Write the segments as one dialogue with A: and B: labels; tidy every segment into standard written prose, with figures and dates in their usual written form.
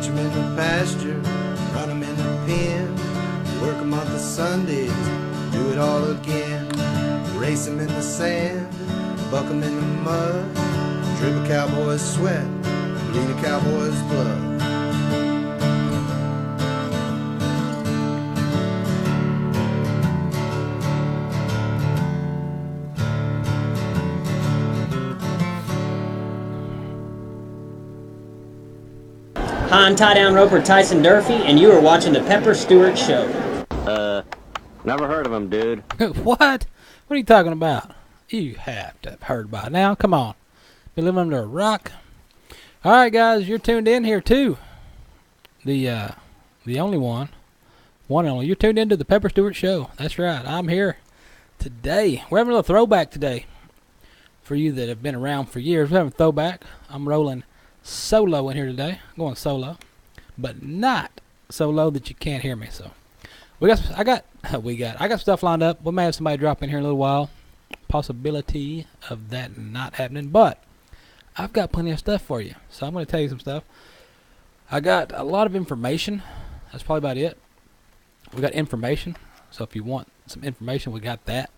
A: Teach 'em in the pasture, run 'em in the pen, work 'em on the Sundays, do it all again. Race 'em in the sand, buck 'em in the mud, drip a cowboy's sweat, bleed a cowboy's blood.
B: Hi, I'm Ty Down Roper Tyson Durfee, and you are watching the Pepper Stewart Show.
C: Never heard of him, dude.
D: What? What are you talking about? You have to have heard about it now. Come on. You live under a rock. All right, guys, you're tuned in here too. The only one and only. You're tuned into the Pepper Stewart Show. That's right. I'm here today. We're having a little throwback today. For you that have been around for years, we're having a throwback. I'm rolling solo in here today. I'm going solo, but not so low that you can't hear me. So I got stuff lined up. We may have somebody drop in here in a little while. Possibility of that not happening, but I've got plenty of stuff for you. So I'm going to tell you some stuff. I got a lot of information. That's probably about it. We got information. So if you want some information, we got that.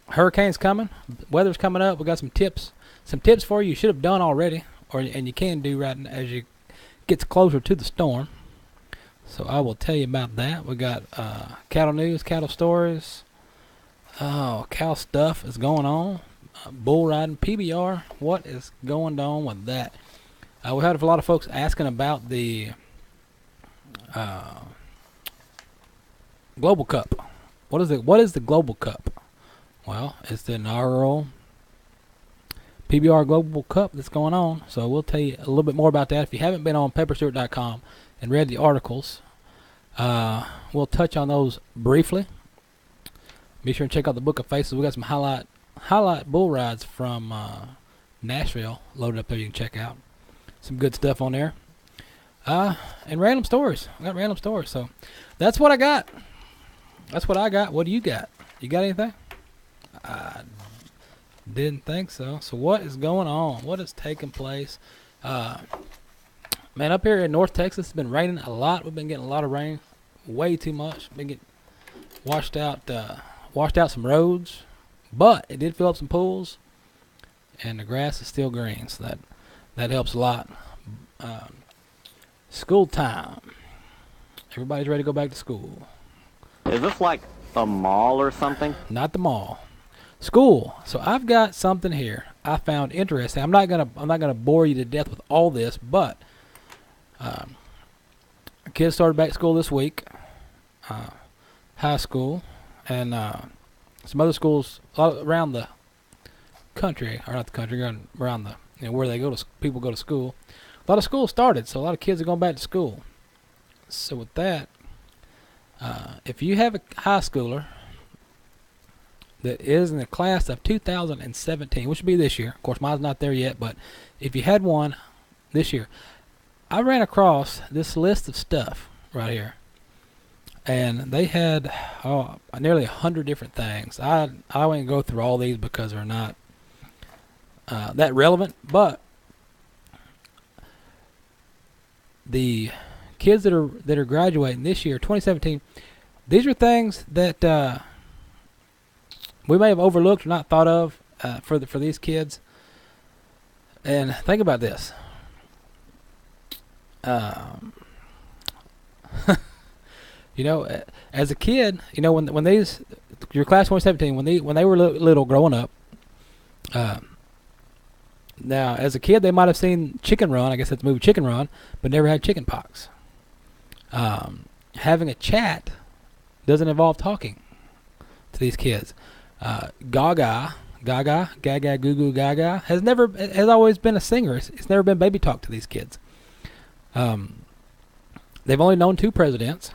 D: Hurricane's coming. Weather's coming up. We got some tips. Some tips for you should have done already, and you can do right as you get closer to the storm. So I will tell you about that. We got cattle news, cattle stories. Oh, cow stuff is going on. Bull riding, PBR. What is going on with that? We had a lot of folks asking about the Global Cup. What is the Global Cup? Well, it's the inaugural PBR Global Cup that's going on. So we'll tell you a little bit more about that. If you haven't been on pepperstewart.com and read the articles, we'll touch on those briefly. Be sure and check out the Book of Faces. We got some highlight bull rides from Nashville loaded up there. You can check out some good stuff on there. And random stories. I got random stories. So that's what I got. That's what I got. What do you got? You got anything? I didn't think so. So what is going on? What is taking place? Man, up here in North Texas, it's been raining a lot. We've been getting a lot of rain, way too much. Been getting washed out some roads, but it did fill up some pools, and the grass is still green, so that helps a lot. School time. Everybody's ready to go back to school.
C: Is this like a mall or something?
D: Not the mall. School. So I've got something here I found interesting. I'm not gonna bore you to death with all this, but kids started back to school this week. High school and some other schools around the country, or not the country, around the where they people go to school. A lot of schools started, so a lot of kids are going back to school. So with that, if you have a high schooler that is in the class of 2017, which would be this year. Of course, mine's not there yet, but if you had one this year, I ran across this list of stuff right here, and they had nearly 100 different things. I won't go through all these because they're not that relevant, but the kids that are graduating this year, 2017, these are things that we may have overlooked or not thought of for these kids. And think about this. As a kid, when these your class 2017, when they were little growing up. Now, as a kid, they might have seen Chicken Run. I guess that's the movie Chicken Run, but never had chicken pox. Having a chat doesn't involve talking to these kids. Gaga, goo goo gaga has always been a singer. It's never been baby talk to these kids. They've only known 2 presidents.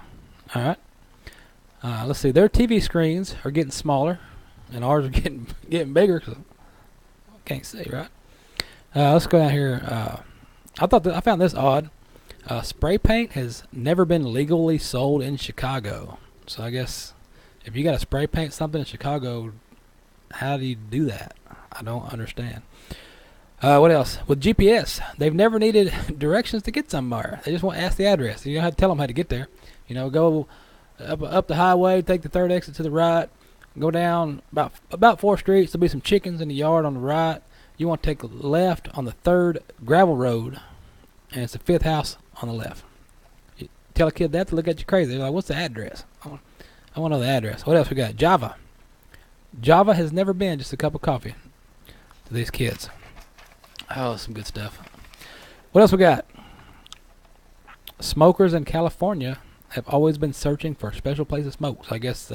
D: All right. Let's see. Their TV screens are getting smaller, and ours are getting bigger. So can't say, right? Let's go down here. I found this odd. Spray paint has never been legally sold in Chicago. So I guess if you got to spray paint something in Chicago, how do you do that? I don't understand. What else? With GPS, they've never needed directions to get somewhere. They just want to ask the address. You don't have to tell them how to get there. Go up the highway, take the third exit to the right, go down about 4 streets. There'll be some chickens in the yard on the right. You want to take a left on the 3rd gravel road, and it's the 5th house on the left. You tell a kid that, to look at you crazy. They're like, what's the address? I want to know the address. What else we got? Java. Java has never been just a cup of coffee to these kids. Oh, some good stuff. What else we got? Smokers in California have always been searching for a special place to smoke. So I guess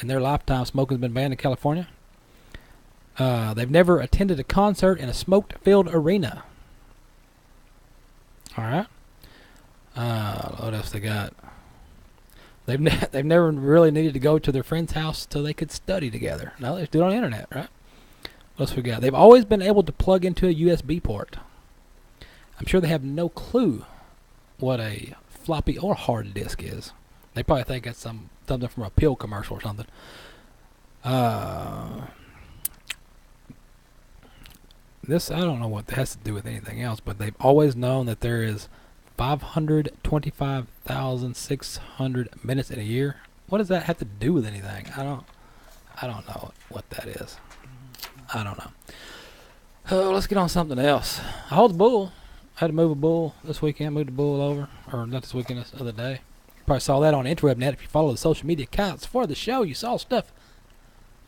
D: in their lifetime, smoking's been banned in California. They've never attended a concert in a smoke-filled arena. All right. What else they got? They've never really needed to go to their friend's house till they could study together. No, they just do it on the internet, right? What else we got? They've always been able to plug into a USB port. I'm sure they have no clue what a floppy or hard disk is. They probably think it's something from a pill commercial or something. This, I don't know what that has to do with anything else, but they've always known that there is 525,600 minutes in a year. What does that have to do with anything? I don't know what that is. I don't know. Oh, let's get on something else. I hold the bull. I had to move a bull this weekend. Moved the bull over, or not this weekend, this other day. You probably saw that on InterwebNet. If you follow the social media accounts for the show, you saw stuff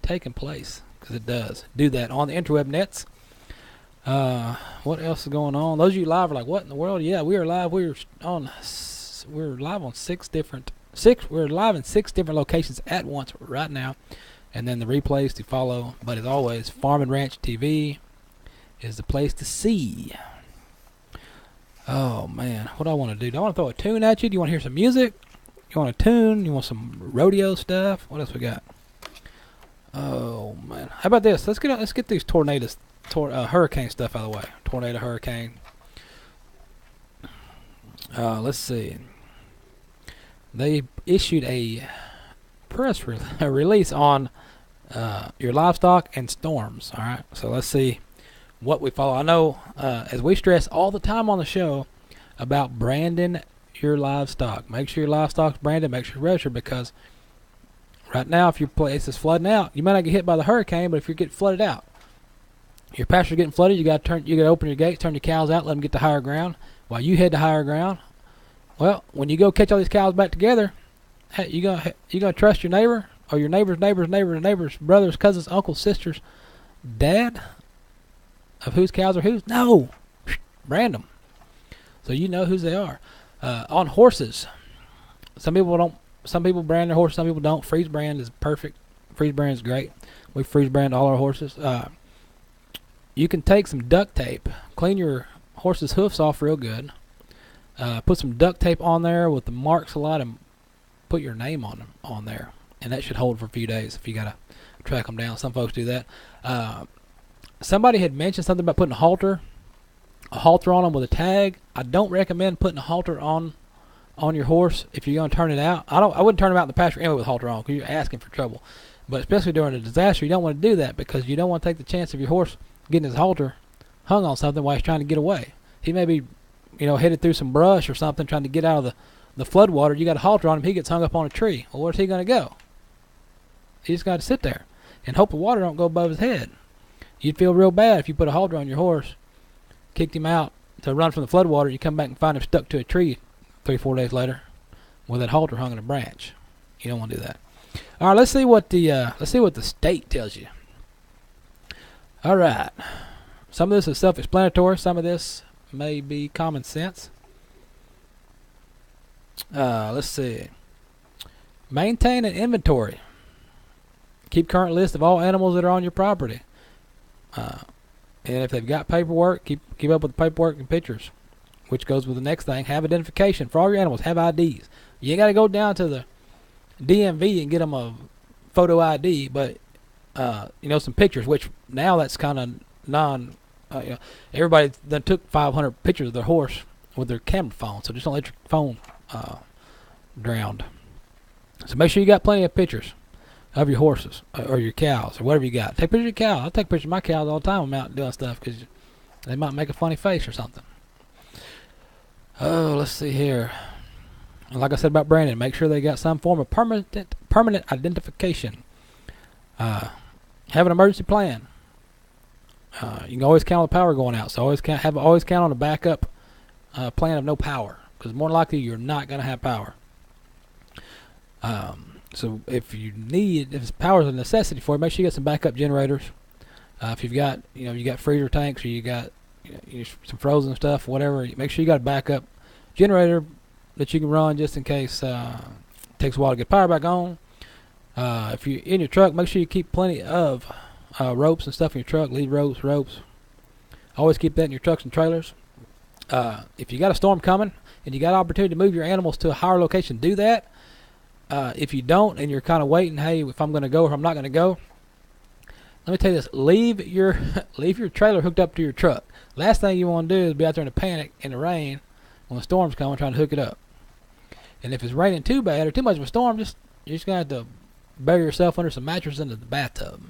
D: taking place, because it does do that on the interwebnets. What else is going on? Those of you live are like, what in the world? Yeah, we are live. We're live on 6 different locations at once right now, and then the replays to follow. But as always, Farm and Ranch TV is the place to see. Oh man, what do I want to do? Do I want to throw a tune at you? Do you want to hear some music? You want a tune? You want some rodeo stuff? What else we got? Oh man, how about this? Let's get these tornadoes. Hurricane stuff out of the way. Tornado, hurricane. Let's see. They issued a press release on your livestock and storms. All right. So let's see what we follow. I know, as we stress all the time on the show about branding your livestock. Make sure your livestock's branded. Make sure you're registered, because right now, if your place is flooding out, you might not get hit by the hurricane, but if you get flooded out, your pasture's getting flooded, you got to open your gates, turn your cows out, let them get to higher ground. While you head to higher ground, well, when you go catch all these cows back together, hey, you gonna trust your neighbor or your neighbor's brothers, cousins, uncles, sisters, dad, of whose cows are whose? No, brand them, so you know whose they are. On horses, some people brand their horses, some people don't. Freeze brand is perfect. Freeze brand is great. We freeze brand all our horses. You can take some duct tape, clean your horse's hoofs off real good, put some duct tape on there with the marks a lot, and put your name on there, and that should hold for a few days if you gotta track them down. Some folks do that. Somebody had mentioned something about putting a halter on them with a tag. I don't recommend putting a halter on your horse if you're gonna turn it out. I wouldn't turn them out in the pasture anyway with a halter on, because you're asking for trouble. But especially during a disaster, you don't want to do that, because you don't want to take the chance of your horse getting his halter hung on something while he's trying to get away. He may be, headed through some brush or something, trying to get out of the flood water. You got a halter on him, he gets hung up on a tree. Well, where's he going to go? He just got to sit there and hope the water don't go above his head. You'd feel real bad if you put a halter on your horse, kicked him out to run from the flood water, you come back and find him stuck to a tree 3-4 days later with that halter hung in a branch. You don't want to do that. All right, let's see what the state tells you. All right. Some of this is self-explanatory. Some of this may be common sense. Let's see. Maintain an inventory. Keep current list of all animals that are on your property. And if they've got paperwork, keep up with the paperwork and pictures, which goes with the next thing. Have identification for all your animals. Have IDs. You ain't got to go down to the DMV and get them a photo ID, but some pictures, which now that's kind of everybody then took 500 pictures of their horse with their camera phone, so just don't let your phone drown. So make sure you got plenty of pictures of your horses or your cows or whatever you got. Take pictures of your cows. I take pictures of my cows all the time when I'm out doing stuff, because They might make a funny face or something. Oh, let's see here. And like I said about Brandon, make sure they got some form of permanent identification. Have an emergency plan. You can always count on the power going out, so always count on a backup plan of no power, because more than likely you're not going to have power. So if power is a necessity for it, make sure you get some backup generators. If you've got you got freezer tanks, or you got some frozen stuff, whatever, make sure you got a backup generator that you can run just in case it takes a while to get power back on. If you're in your truck, make sure you keep plenty of ropes and stuff in your truck, lead ropes. Always keep that in your trucks and trailers. If you got a storm coming and you got an opportunity to move your animals to a higher location, do that. If you don't and you're kind of waiting, hey, if I'm going to go or if I'm not going to go, let me tell you this: leave your trailer hooked up to your truck. Last thing you want to do is be out there in a panic in the rain when the storm's coming, trying to hook it up. And if it's raining too bad or too much of a storm, you're just gonna have to bury yourself under some mattress into the bathtub.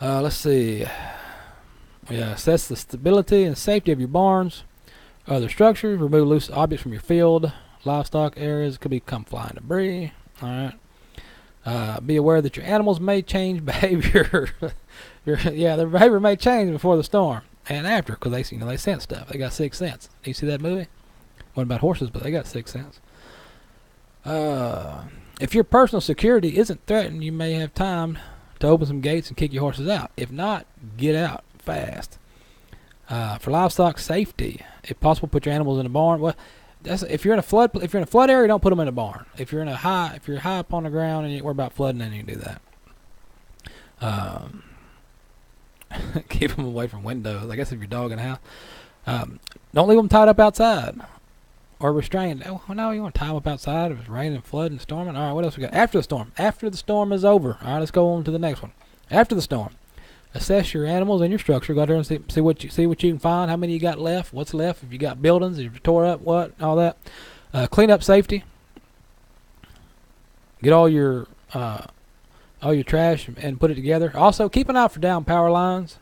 D: Let's see. Assess the stability and safety of your barns, other structures. Remove loose objects from your field, livestock areas. Could become flying debris. All right. Be aware that your animals may change behavior. Their behavior may change before the storm and after, because they sense stuff. They got sixth sense. You see that movie? What about horses? But they got sixth sense. If your personal security isn't threatened, you may have time to open some gates and kick your horses out. If not, get out fast. For livestock safety, if possible, put your animals in a barn. Well, if you're in a flood area, don't put them in a barn. If you're high up on the ground and you worry about flooding, then you can do that. Keep them away from windows. I guess if your dog in the house, don't leave them tied up outside or restrained. Oh no, you want to tie them up outside if it's raining, flooding, storming. All right, what else we got? After the storm. After the storm is over. All right, let's go on to the next one. After the storm, assess your animals and your structure. Go out there and see what you can find. How many you got left? What's left? If you got buildings, if you tore up, what, all that. Clean up safety. Get all your trash and put it together. Also, keep an eye for down power lines.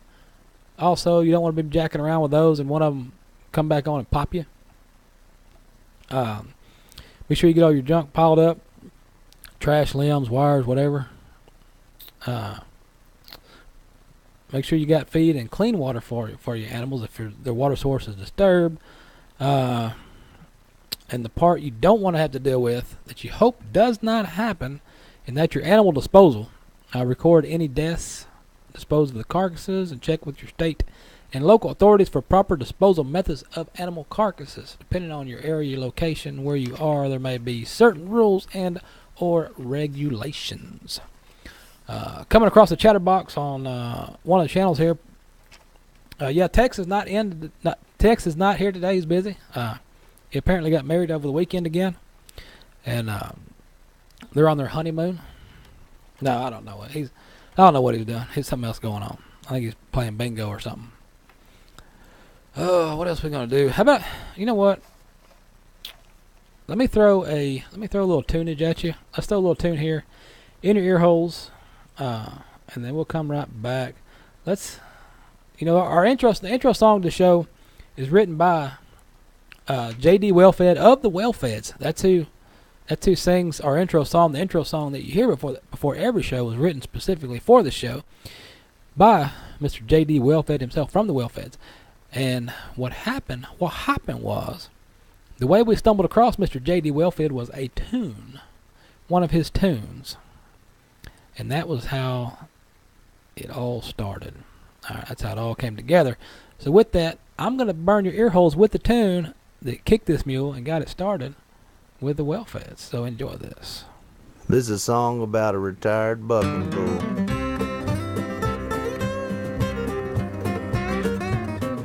D: Also, you don't want to be jacking around with those and one of them come back on and pop you. Be sure you get all your junk piled up, trash, limbs, wires, whatever. Make sure you got feed and clean water for your animals if their water source is disturbed. And the part you don't want to have to deal with, that you hope does not happen, and that's your animal disposal. Record any deaths, dispose of the carcasses, and check with your state and local authorities for proper disposal methods of animal carcasses. Depending on your area, location, where you are, there may be certain rules and or regulations. Coming across the chatter box on one of the channels here. Tex is not here today. He's busy. He apparently got married over the weekend again, and they're on their honeymoon. No, I don't know what he's doing. He's something else going on. I think he's playing bingo or something. Oh, what else are we gonna do? How about, you know what? Let me throw a little tunage at you. Let's throw a little tune here in your ear holes, and then we'll come right back. The intro song to the show is written by J.D. Wellfed of the Wellfeds. That's who sings our intro song. The intro song that you hear before every show was written specifically for the show by Mr. J.D. Wellfed himself from the Wellfeds. And what happened was, the way we stumbled across Mr. J.D. Wellfed was a tune, one of his tunes. And that was how it all started. All right, that's how it all came together. So with that, I'm going to burn your ear holes with the tune that kicked this mule and got it started with the Wellfeds. So enjoy this.
A: This is a song about a retired bucking bull.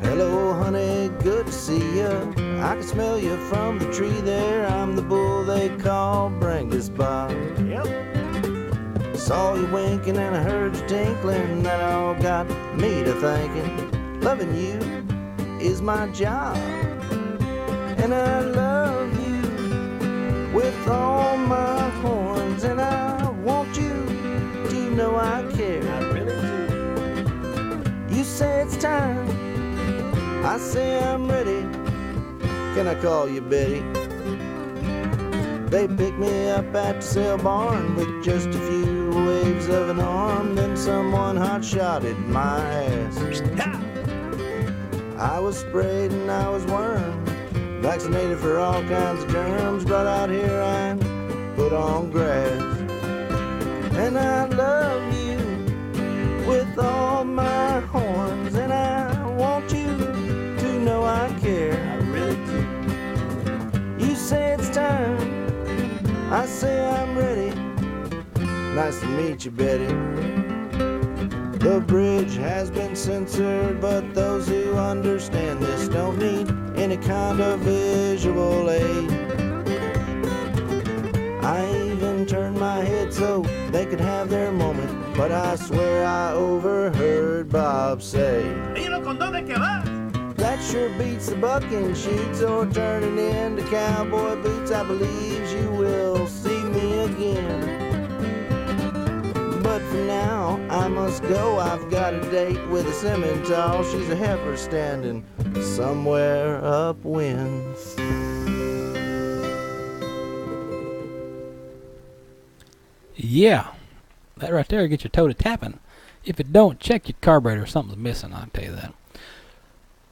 A: Hello, honey, good to see ya. I can smell you from the tree there. I'm the bull they call Brangus Bob. Yep. Saw you winking and I heard you tinkling. That all got me to thinking. Loving you is my job, and I love you with all my horns, and I want you to know I care. I really do. You say it's time I say I'm ready. Can I call you Betty? They picked me up at the sail barn with just a few waves of an arm. Then someone hot-shotted my ass. I was sprayed and I was wormed, vaccinated for all kinds of germs. Brought out here and put on grass. And I love you with all my horns, and I want you to know I care. I really do. You say it's time, I say I'm ready. Nice to meet you, Betty. The bridge has been censored, but those who understand this don't need any kind of visual aid. I even turned my head so they could have their moment, but I swear I overheard Bob say, that sure beats the bucking sheets or turning into cowboy boots. I believe you will see me again. But for now, I must go. I've got a date with a Simmental. She's a heifer standing somewhere upwind.
D: Yeah, that right there gets your toe to tapping. If it don't, check your carburetor. Something's missing, I'll tell you that.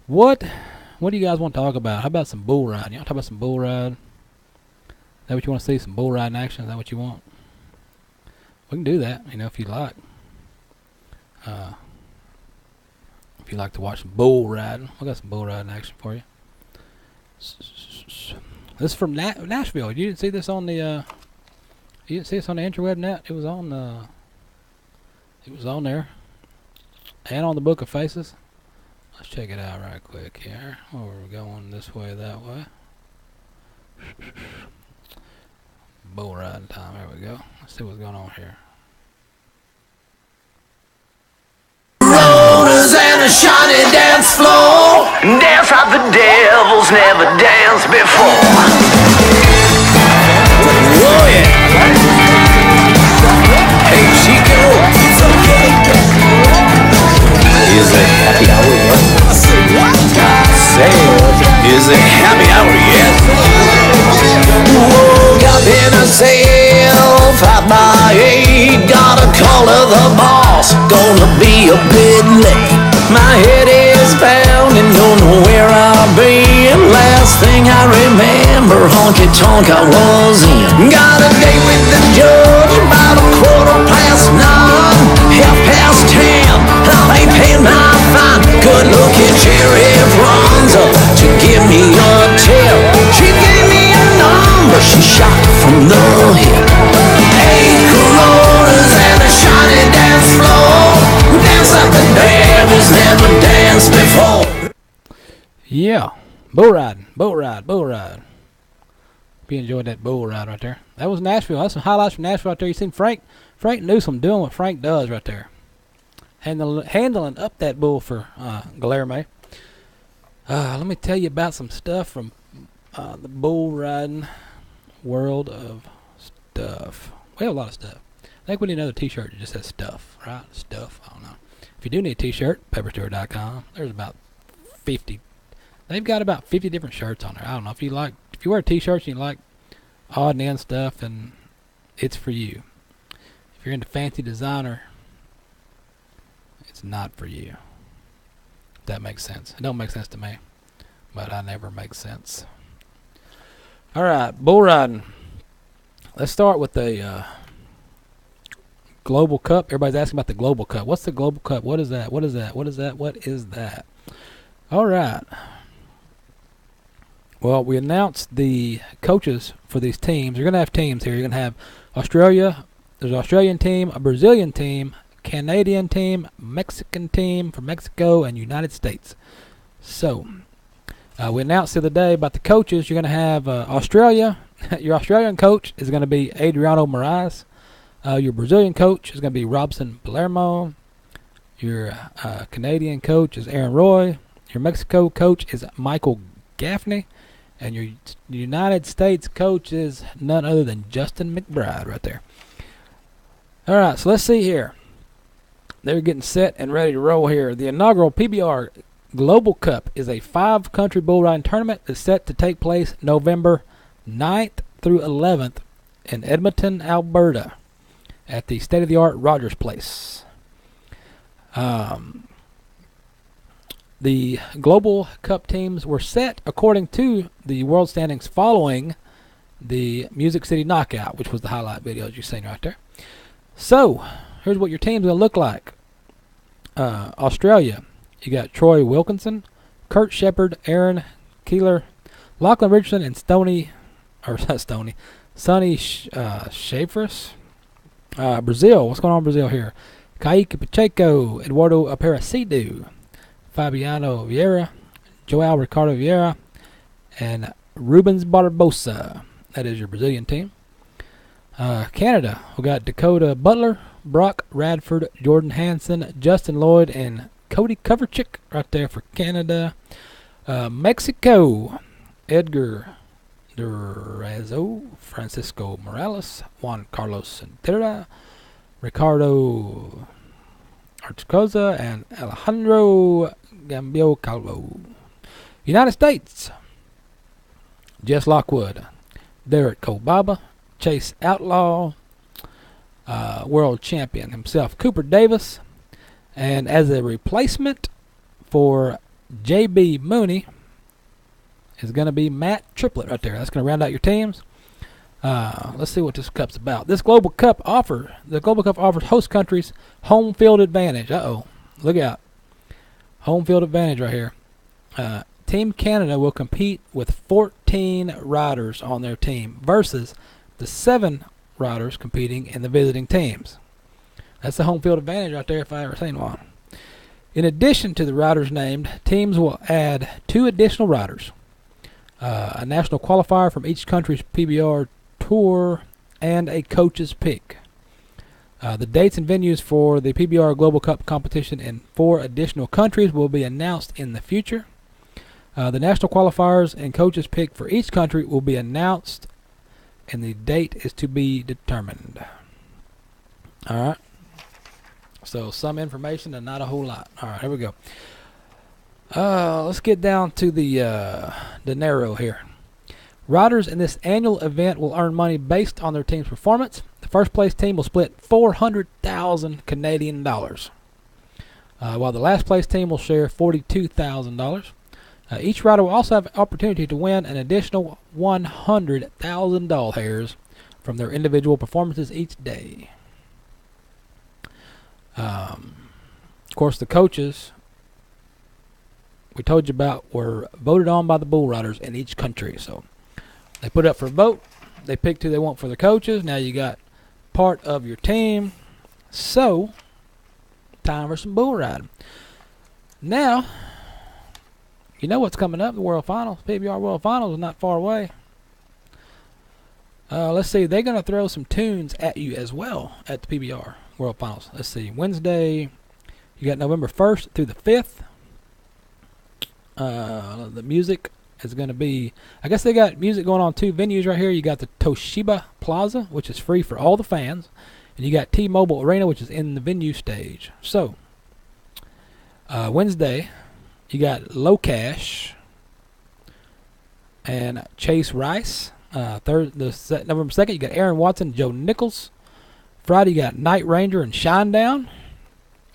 D: What do you guys want to talk about? How about some bull riding? You want to talk about some bull ride? Is that what you want to see? Some bull riding action? Is that what you want? We can do that, if you like. If you like to watch some bull riding, we got some bull riding action for you. This is from Nashville. You didn't see this on the you didn't see this on the interweb net? It was on there. And on the Book of Faces. Let's check it out right quick here. Oh, we're going this way, that way. Bull riding time. There we go. Let's see what's going on here.
E: Rollers and a shiny dance floor. Dance like the devils never danced before. Oh yeah. Hey Chico, it's okay. Is it happy hour yet? Say, is it happy hour yet? Woke up in a self at my 8. Got a call to the boss, gonna be a bit late. My head is pounding, don't know where I've been. Last thing I remember, honky tonk I was in. Got a date with the judge about 9:15, 10:30. I ain't paying my fine. Good looking sheriff runs up to give me a tip. She gave me a number, she shot from the hip. 8 Coronas and a shiny dance floor. Dance like the devils never danced before.
D: Yeah, bull riding, bull ride, bull ride. Hope you enjoyed that bull ride right there. That was Nashville. That's some highlights from Nashville right there. You seen Frank Newsom doing what Frank does right there. Handling up that bull for Guillermo. Let me tell you about some stuff from the bull riding world of stuff. We have a lot of stuff. I think we need another t-shirt that just says stuff, right? Stuff, I don't know. If you do need a t-shirt, pepperstewart.com. There's about 50. They've got about 50 different shirts on there. I don't know if you wear t-shirts and you like odd and end stuff, and it's for you. If you're into fancy designer, it's not for you. If that makes sense. It don't make sense to me, but I never make sense. All right, bull riding. Let's start with the Global Cup. Everybody's asking about the Global Cup. What's the Global Cup? What is that? What is that? What is that? What is that? All right. Well, we announced the coaches for these teams. You're going to have teams here. You're going to have Australia. There's an Australian team, a Brazilian team, Canadian team, Mexican team from Mexico, and United States. So, we announced the other day about the coaches. You're going to have Australia. Your Australian coach is going to be Adriano Moraes. Your Brazilian coach is going to be Robson Palermo. Your Canadian coach is Aaron Roy. Your Mexico coach is Michael Gaffney. And your United States coach is none other than Justin McBride right there. All right, so let's see here. They're getting set and ready to roll here. The inaugural PBR Global Cup is a 5-country bull riding tournament that's set to take place November 9th through 11th in Edmonton, Alberta, at the state-of-the-art Rogers Place. The Global Cup teams were set according to the world standings following the Music City Knockout, which was the highlight videos you've seen right there. So, here's what your team's going to look like. Australia, you got Troy Wilkinson, Kurt Shepard, Aaron Keeler, Lachlan Richardson, and Sonny Schaefres. Brazil, what's going on in Brazil here? Kaique Pacheco, Eduardo Aparecido, Fabiano Vieira, Joao Ricardo Vieira, and Rubens Barbosa. That is your Brazilian team. Canada, we got Dakota Butler, Brock Radford, Jordan Hansen, Justin Lloyd, and Cody Kovarchik right there for Canada. Mexico, Edgar Durazo, Francisco Morales, Juan Carlos Centera, Ricardo Articoza, and Alejandro Gambio Calvo. United States, Jess Lockwood, Derek Kobaba, Chase Outlaw, world champion himself, Cooper Davis, and as a replacement for J.B. Mooney is going to be Matt Triplett right there. That's going to round out your teams. Let's see what this cup's about. The Global Cup offers host countries home field advantage. Look out. Home field advantage right here. Team Canada will compete with 14 riders on their team versus the 7 riders competing in the visiting teams. That's the home field advantage right there if I ever seen one. In addition to the riders named, teams will add 2 additional riders, a national qualifier from each country's PBR tour, and a coach's pick. The dates and venues for the PBR Global Cup competition in 4 additional countries will be announced in the future. The national qualifiers and coach's pick for each country will be announced, and the date is to be determined. All right. So some information and not a whole lot. All right, here we go. Let's get down to the dinero here. Riders in this annual event will earn money based on their team's performance. The first place team will split 400,000 Canadian dollars, while the last place team will share $42,000. Each rider will also have an opportunity to win an additional $100,000 from their individual performances each day. Of course, the coaches we told you about were voted on by the bull riders in each country. So they put up for a vote. They picked who they want for their coaches. Now you got part of your team. So, time for some bull riding. Now, you know what's coming up, the World Finals. PBR World Finals is not far away. Let's see, they're going to throw some tunes at you as well at the PBR World Finals. Let's see, Wednesday, you got November 1st through the 5th. The music is going to be, I guess they got music going on 2 venues right here. You got the Toshiba Plaza, which is free for all the fans. And you got T-Mobile Arena, which is in the venue stage. So, Wednesday, you got Low Cash and Chase Rice. November 2nd, you got Aaron Watson, Joe Nichols. Friday, you got Night Ranger and Shinedown.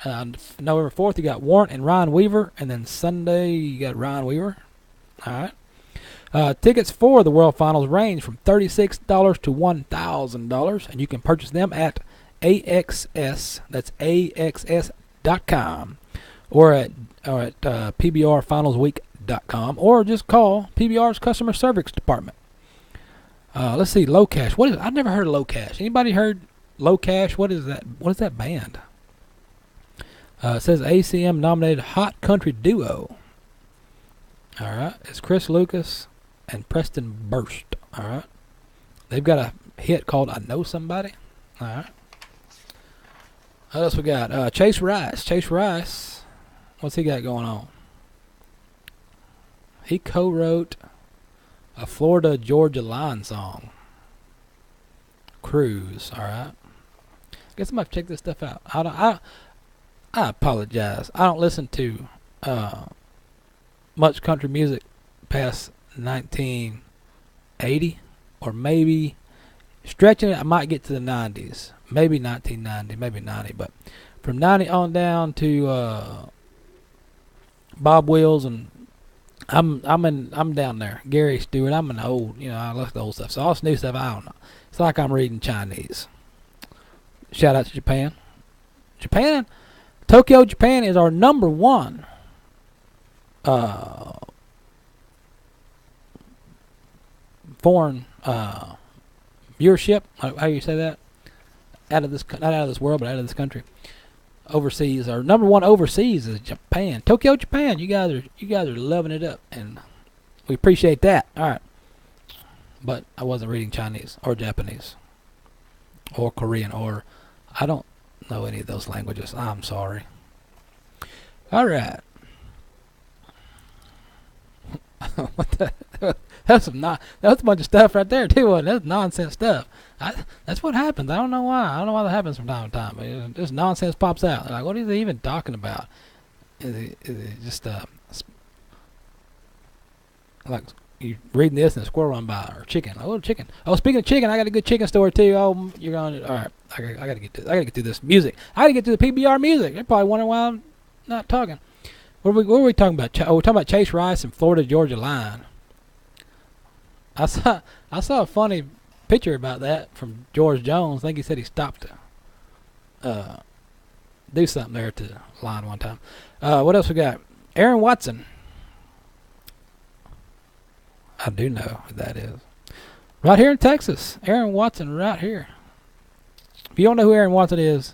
D: November 4th, you got Warrant and Ryan Weaver. And then Sunday, you got Ryan Weaver. All right. Tickets for the World Finals range from $36 to $1,000. And you can purchase them at AXS. That's AXS.com. Or at PBRFinalsWeek.com, or just call PBR's customer service department. Let's see, Low Cash. What is? I've never heard of Low Cash. Anybody heard Low Cash? What is that? What is that band? It says ACM nominated Hot Country Duo. All right, it's Chris Lucas and Preston Burst. All right, they've got a hit called "I Know Somebody." All right. What else we got? Chase Rice. Chase Rice. What's he got going on? He co-wrote a Florida Georgia Line song. Cruise, all right. Guess I'm gonna have to check this stuff out. I apologize. I don't listen to much country music past 1980, or maybe stretching it, I might get to the 90s. Maybe 1990, maybe 90, but from 90 on down to Bob Wills, and I'm down there. Gary Stewart. I'm an old, I look at the old stuff. So all this new stuff, I don't know. It's like I'm reading Chinese. Shout out to Japan. Tokyo, Japan is our number one foreign viewership. How you say that? Not out of this world, but out of this country. Overseas, our number one overseas is Japan. Tokyo, Japan. You guys are loving it up, and we appreciate that. All right, but I wasn't reading Chinese or Japanese or Korean, or I don't know any of those languages. I'm sorry. All right. What the? That's a bunch of stuff right there too. That's nonsense stuff. That's what happens. I don't know why. I don't know why that happens from time to time. But this nonsense pops out. Like, what is he even talking about? Is it just like you reading this and a squirrel run by, or chicken? Oh, chicken. Oh, speaking of chicken, I got a good chicken story too. Oh, you're going to. All right, I got to get to. I got to get through this music. I got to get to the PBR music. They're probably wondering why I'm not talking. What are we talking about? We're talking about Chase Rice and Florida Georgia line. I saw a funny picture about that from George Jones. I think he said he stopped to do something there to the line one time. What else we got? Aaron Watson. I do know who that is. Right here in Texas. Aaron Watson right here. If you don't know who Aaron Watson is,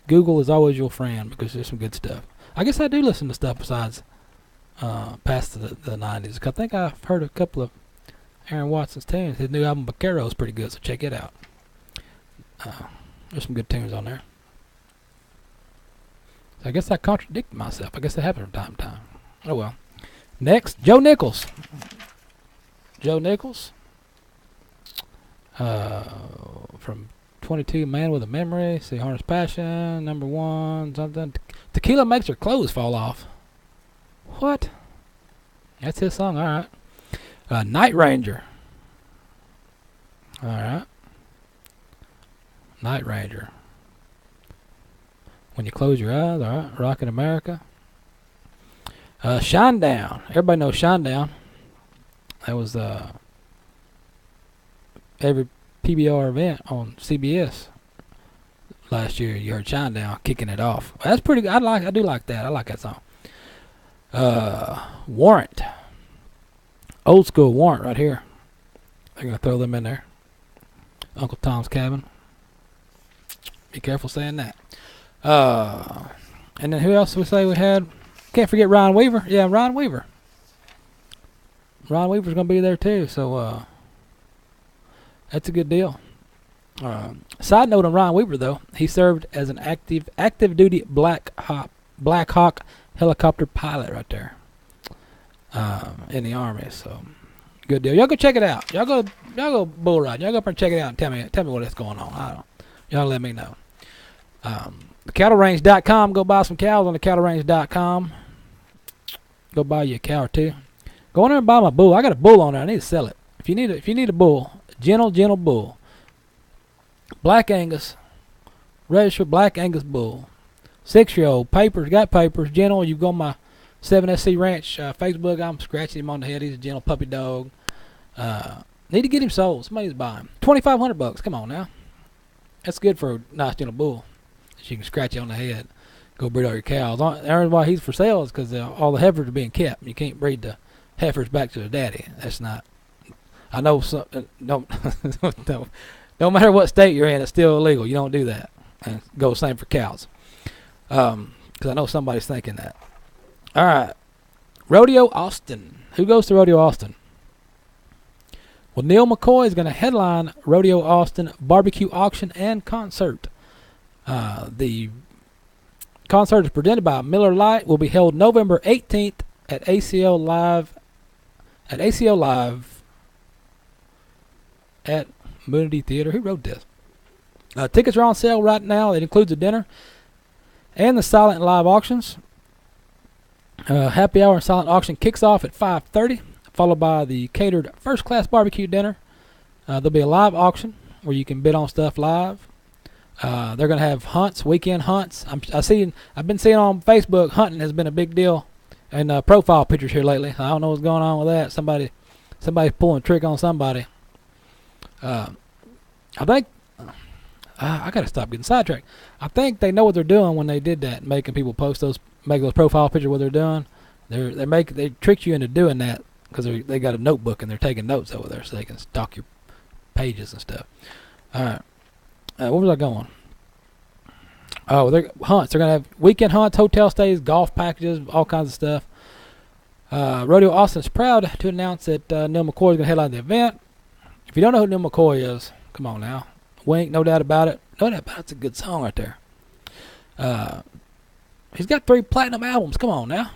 D: Google is always your friend, because there's some good stuff. I guess I do listen to stuff besides past the 90s. I think I've heard a couple of Aaron Watson's tunes. His new album Vaquero is pretty good, so check it out. There's some good tunes on there. So I guess I contradicted myself. I guess that happens from time to time. Oh well. Next, Joe Nichols. From 22, Man with a Memory. See, Harness Passion, number one, something. Tequila Makes Her Clothes Fall Off. What? That's his song, alright. Night Ranger. Alright. Night Ranger. When You Close Your Eyes, alright. Rockin' America. Shinedown. Everybody knows Shinedown. That was every PBR event on CBS last year. You heard Shinedown kicking it off. That's pretty good. I do like that. I like that song. Warrant. Old school Warrant right here. I'm going to throw them in there. Uncle Tom's Cabin. Be careful saying that. And then who else we say we had? Can't forget Ryan Weaver. Yeah, Ryan Weaver. Ryan Weaver's going to be there too, so that's a good deal. Side note on Ryan Weaver, though, he served as an active duty Black Hawk helicopter pilot right there in the Army. So good deal. Y'all go check it out. Y'all go bull ride. Y'all go up and check it out and tell me what is going on. Y'all let me know. TheCattleRange.com. Go buy some cows on TheCattleRange.com. Go buy you a cow or two. Go in there and buy my bull. I got a bull on there. I need to sell it. If you need a bull, gentle bull, Black Angus, registered Black Angus bull, 6-year-old, got papers, gentle. You go on my 7SC Ranch Facebook. I'm scratching him on the head. He's a gentle puppy dog. Need to get him sold. Somebody needs to buy him. $2,500. Come on now. That's good for a nice gentle bull. You can scratch you on the head. Go breed all your cows. The reason why he's for sale is because all the heifers are being kept. You can't breed the heifers back to their daddy. That's not. I know some. No matter what state you're in, it's still illegal. You don't do that. And it goes same for cows. Because I know somebody's thinking that. All right. Rodeo Austin. Who goes to Rodeo Austin? Well, Neil McCoy is going to headline Rodeo Austin barbecue auction and concert. The concert is presented by Miller Lite. Will be held November 18th at ACL Live. At Moonity Theater. Who wrote this? Tickets are on sale right now. It includes a dinner and the silent live auctions. Happy hour and silent auction kicks off at 5:30, followed by the catered first-class barbecue dinner. There'll be a live auction where you can bid on stuff live. They're going to have hunts, weekend hunts. I've been seeing on Facebook hunting has been a big deal, and profile pictures here lately. I don't know what's going on with that. Somebody's pulling a trick on somebody. I think I got to stop getting sidetracked. I think they know what they're doing when they did that, making people make those profile pictures. What they're doing, they tricked you into doing that because they got a notebook and they're taking notes over there so they can stalk your pages and stuff. All right. Where was I going? Oh, they're hunts. They're going to have weekend hunts, hotel stays, golf packages, all kinds of stuff. Rodeo Austin is proud to announce that Neil McCoy is going to headline the event. If you don't know who Neil McCoy is, come on now. Wink, no doubt about it. No doubt about it. It's a good song right there. He's got 3 platinum albums. Come on now.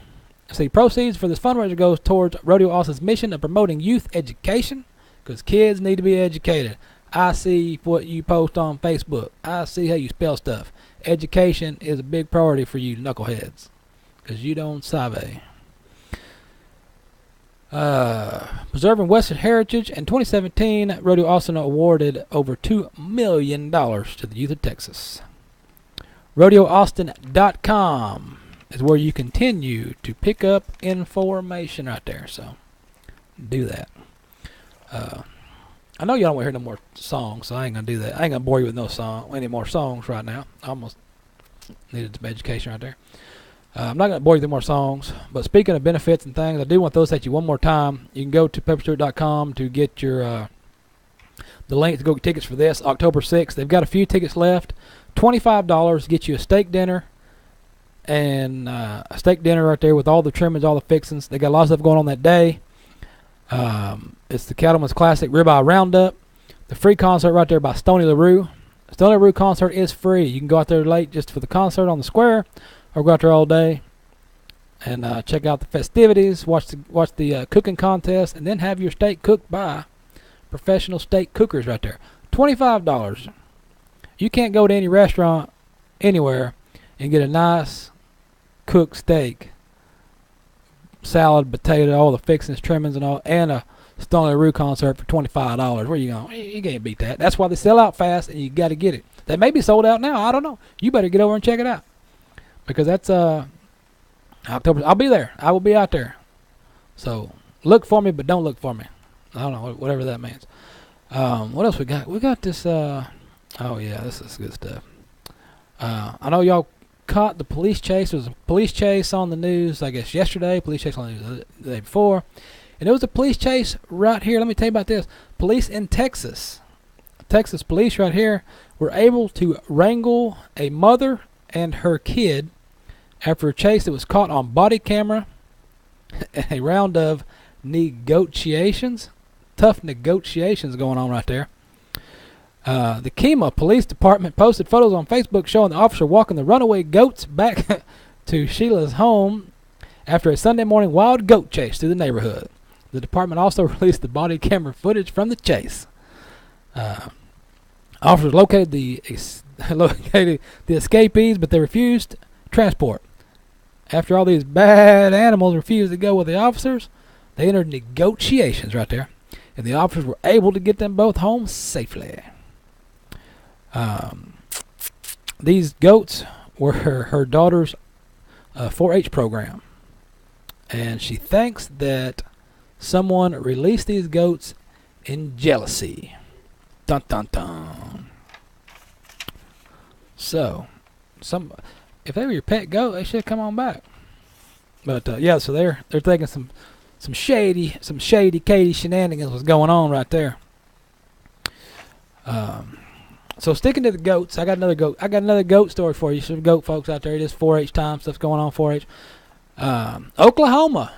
D: See, proceeds for this fundraiser goes towards Rodeo Austin's mission of promoting youth education because kids need to be educated. I see what you post on Facebook. I see how you spell stuff. Education is a big priority for you knuckleheads because you don't sabe. Preserving Western Heritage. In 2017, Rodeo Austin awarded over $2 million to the youth of Texas. RodeoAustin.com is where you continue to pick up information right there. So do that. I know y'all don't want to hear no more songs, so I ain't going to do that. I ain't going to bore you with any more songs right now. I almost needed some education right there. I'm not going to bore you with more songs, but speaking of benefits and things, I do want those to you one more time. You can go to pepperstewart.com to get your the link to go get tickets for this, October 6th. They've got a few tickets left. $25 gets you a steak dinner, and a steak dinner right there with all the trimmings, all the fixings. They got a lot of stuff going on that day. It's the Cattleman's Classic Ribeye Roundup. The free concert right there by Stoney LaRue. Stoney LaRue concert is free. You can go out there late just for the concert on the square, or go out there all day and check out the festivities, watch the cooking contest, and then have your steak cooked by professional steak cookers right there. $25. You can't go to any restaurant anywhere and get a nice cooked steak, salad, potato, all the fixings, trimmings, and all, and a Stoney LaRue concert for $25. Where you going? You can't beat that. That's why they sell out fast, and you got to get it. They may be sold out now. I don't know. You better get over and check it out because that's October. I'll be there. I will be out there. So look for me, but don't look for me. I don't know, whatever that means. What else we got? We got this. Oh yeah, this is good stuff. I know y'all caught the police chase. There was a police chase on the news, I guess yesterday. Police chase on the news the day before. And there was a police chase right here. Let me tell you about this. Police in Texas. Texas police right here were able to wrangle a mother and her kid after a chase that was caught on body camera and a round of negotiations. Tough negotiations going on right there. The Kemah Police Department posted photos on Facebook showing the officer walking the runaway goats back to Sheila's home after a Sunday morning wild goat chase through the neighborhood. The department also released the body camera footage from the chase. Officers located the escapees, but they refused transport. After all these bad animals refused to go with the officers, they entered negotiations right there, and the officers were able to get them both home safely. These goats were her daughter's 4-H program, and she thinks that someone released these goats in jealousy. Dun dun dun. So, if they were your pet goat, they should come on back. But yeah, so they're thinking some shady Katie shenanigans was going on right there. So sticking to the goats, I got another goat story for you. Some goat folks out there. It is 4-H time. Stuff's going on 4-H. Oklahoma.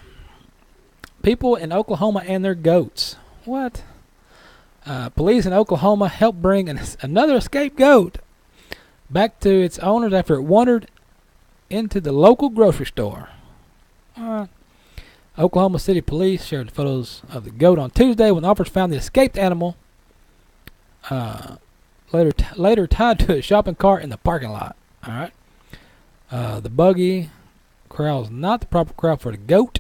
D: People in Oklahoma and their goats. What? Police in Oklahoma helped bring another escaped goat back to its owners after it wandered into the local grocery store. Oklahoma City Police shared photos of the goat on Tuesday when officers found the escaped animal later tied to a shopping cart in the parking lot. All right. The buggy corral is not the proper corral for the goat,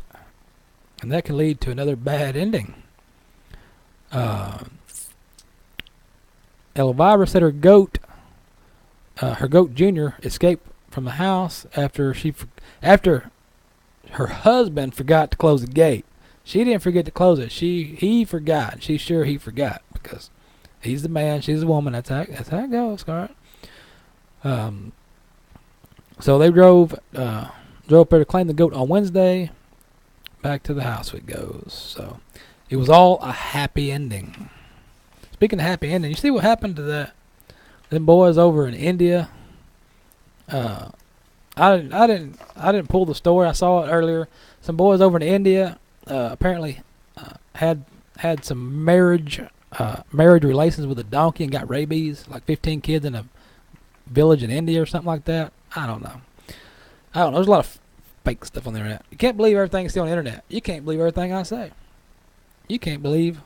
D: and that can lead to another bad ending. Elvira said her goat Junior escaped from the house after her husband forgot to close the gate. She didn't forget to close it. He forgot. She's sure he forgot because he's the man, she's the woman. That's how it goes. All right. So they drove up there to claim the goat on Wednesday. Back to the house it goes. So it was all a happy ending. Speaking of happy ending, you see what happened to them boys over in India? I didn't pull the story. I saw it earlier. Some boys over in India apparently had some marriage relations with a donkey and got rabies. Like 15 kids in a village in India or something like that. I don't know. There's a lot of fake stuff on the internet. You can't believe everything still on the internet. You can't believe everything I say. You can't believe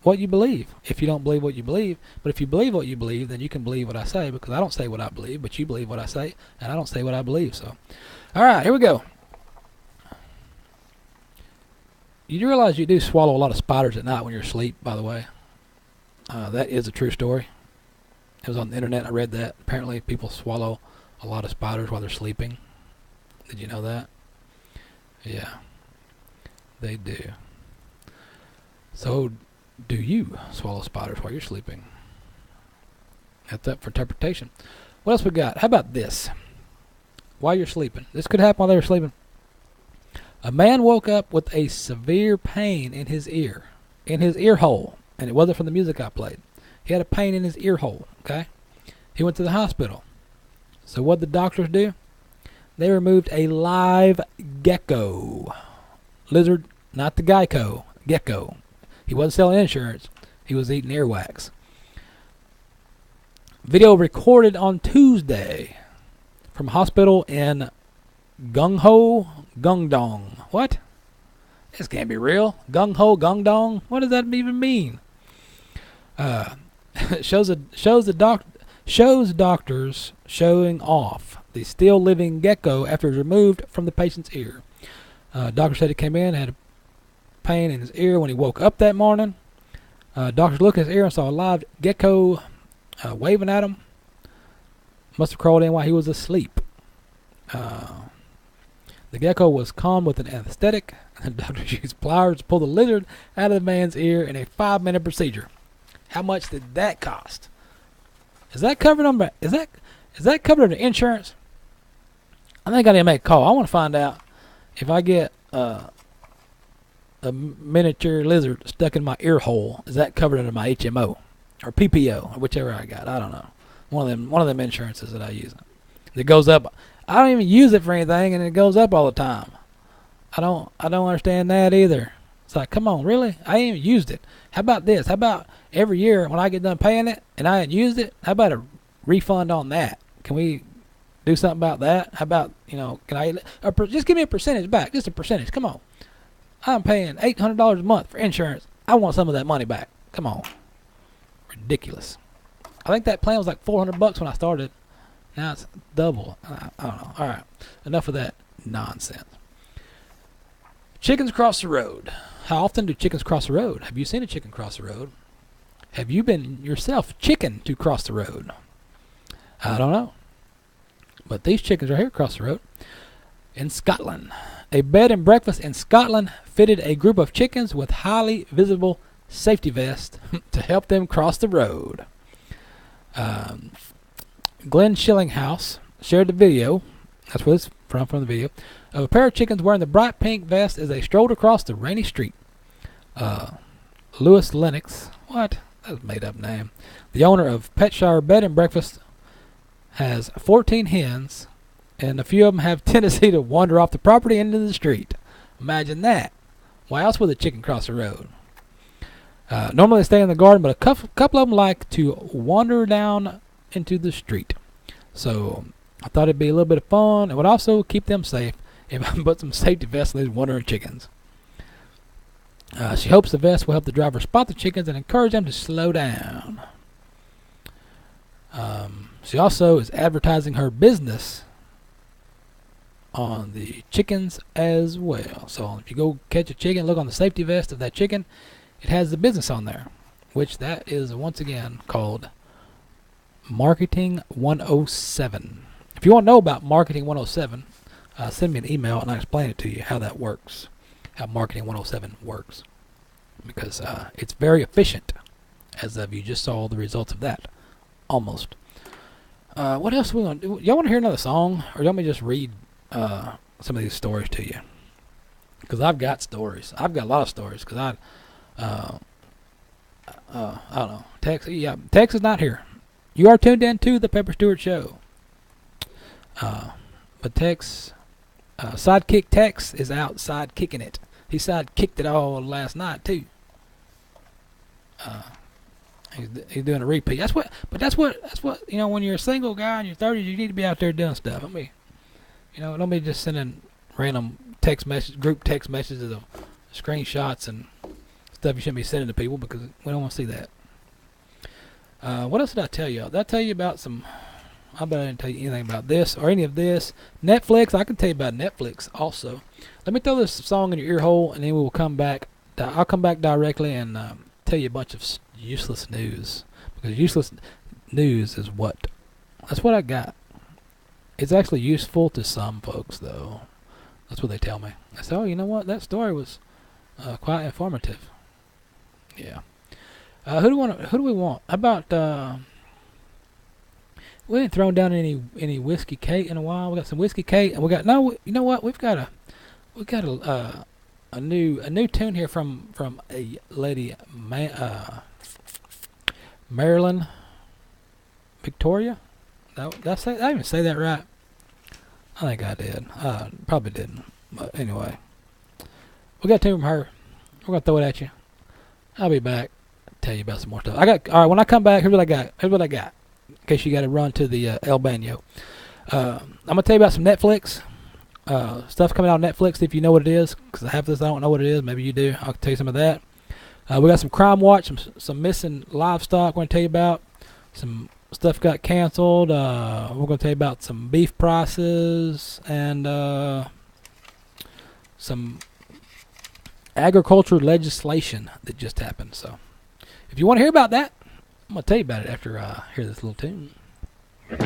D: what you believe if you don't believe what you believe. But if you believe what you believe, then you can believe what I say, because I don't say what I believe, but you believe what I say, and I don't say what I believe. So, all right, here we go. You do realize you do swallow a lot of spiders at night when you're asleep, by the way. That is a true story. It was on the internet. I read that. Apparently people swallow a lot of spiders while they're sleeping. Did you know that? Yeah, they do. So, do you swallow spiders while you're sleeping? That's up for interpretation. What else we got? How about this? While you're sleeping. This could happen while they were sleeping. A man woke up with a severe pain in his ear hole, and it wasn't from the music I played. He had a pain in his ear hole, okay? He went to the hospital. So what did the doctors do? They removed a live gecko. Lizard, not the Geico, gecko. He wasn't selling insurance. He was eating earwax. Video recorded on Tuesday from a hospital in Gungdong. What? This can't be real. Gungdong? What does that even mean? Shows doctors showing off the still living gecko after it was removed from the patient's ear. Doctor said he came in, had a pain in his ear when he woke up that morning. Doctors looked at his ear and saw a live gecko waving at him. Must have crawled in while he was asleep. The gecko was calmed with an anesthetic, and the doctors used pliers to pull the lizard out of the man's ear in a 5-minute procedure. How much did that cost? Is that covered under insurance? I think I need to make a call. I want to find out if I get a miniature lizard stuck in my ear hole. Is that covered under my HMO or PPO or whichever I got? I don't know. One of them insurances that I use. It goes up. I don't even use it for anything, and it goes up all the time. I don't understand that either. It's like, come on, really? I ain't even used it. How about this? How about every year when I get done paying it and I ain't used it, how about a refund on that? Can we do something about that? How about, can I just give me a percentage back? Just a percentage. Come on. I'm paying $800 a month for insurance. I want some of that money back. Come on. Ridiculous. I think that plan was like $400 when I started. Now it's double. I don't know. All right. Enough of that nonsense. Chickens cross the road. How often do chickens cross the road? Have you seen a chicken cross the road? Have you been yourself chicken to cross the road? I don't know. But these chickens right here cross the road. In Scotland, a bed and breakfast in Scotland fitted a group of chickens with highly visible safety vests to help them cross the road. Glenn Shillinghouse shared the video. That's where it's from the video. Of a pair of chickens wearing the bright pink vest as they strolled across the rainy street. Lewis Lennox. What? That's a made-up name. The owner of Petshire Bed and Breakfast has 14 hens, and a few of them have tendency to wander off the property into the street. Imagine that. Why else would a chicken cross the road? Normally they stay in the garden, but a couple of them like to wander down into the street. So I thought it'd be a little bit of fun. It would also keep them safe if I put some safety vests on these wandering chickens. She hopes the vest will help the driver spot the chickens and encourage them to slow down. She also is advertising her business on the chickens as well. So if you go catch a chicken, look on the safety vest of that chicken. It has the business on there, which that is once again called Marketing 107. If you want to know about Marketing 107, send me an email and I'll explain it to you how that works, how Marketing 107 works, because it's very efficient, as of you just saw the results of that, almost. What else are we going to do? Y'all want to hear another song, or y'all want me to just read some of these stories to you? Because I've got stories. I've got a lot of stories, because I don't know. Tex is not here. You are tuned in to the Pepper Stewart Show. But Tex, Sidekick Tex is out sidekicking it. He sidekicked it all last night too. He's doing a repeat. That's what you know. When you're a single guy in your 30s, you need to be out there doing stuff. Don't be just sending random group text messages of screenshots and stuff you shouldn't be sending to people, because we don't want to see that. What else did I tell you? Did I tell you about some? I bet I didn't tell you anything about this or any of this. Netflix. I can tell you about Netflix also. Let me throw this song in your ear hole, and then we will come back. I'll come back directly and tell you a bunch of useless news, because useless news is that's what I got. It's actually useful to some folks, though. That's what they tell me. I say, oh, you know what? That story was quite informative. Yeah. Who do we want? How about we ain't thrown down any Whiskey Kate in a while. We got some Whiskey Kate, and you know what? We've got a new tune here from a lady, Marilyn Victoria. Did I even say that right? I think I did. Probably didn't. But anyway, we got a tune from her. We're gonna throw it at you. I'll be back. Tell you about some more stuff. All right. When I come back, here's what I got. In case you got to run to the El Baño. I'm gonna tell you about some Netflix stuff coming out on Netflix. If you know what it is, because half of this I don't know what it is. Maybe you do. I'll tell you some of that. We got some Crime Watch, some missing livestock. We're gonna tell you about some stuff got canceled. We're gonna tell you about some beef prices and some agriculture legislation that just happened. So, if you want to hear about that, I'm going to tell you about it after I hear this little tune.
F: He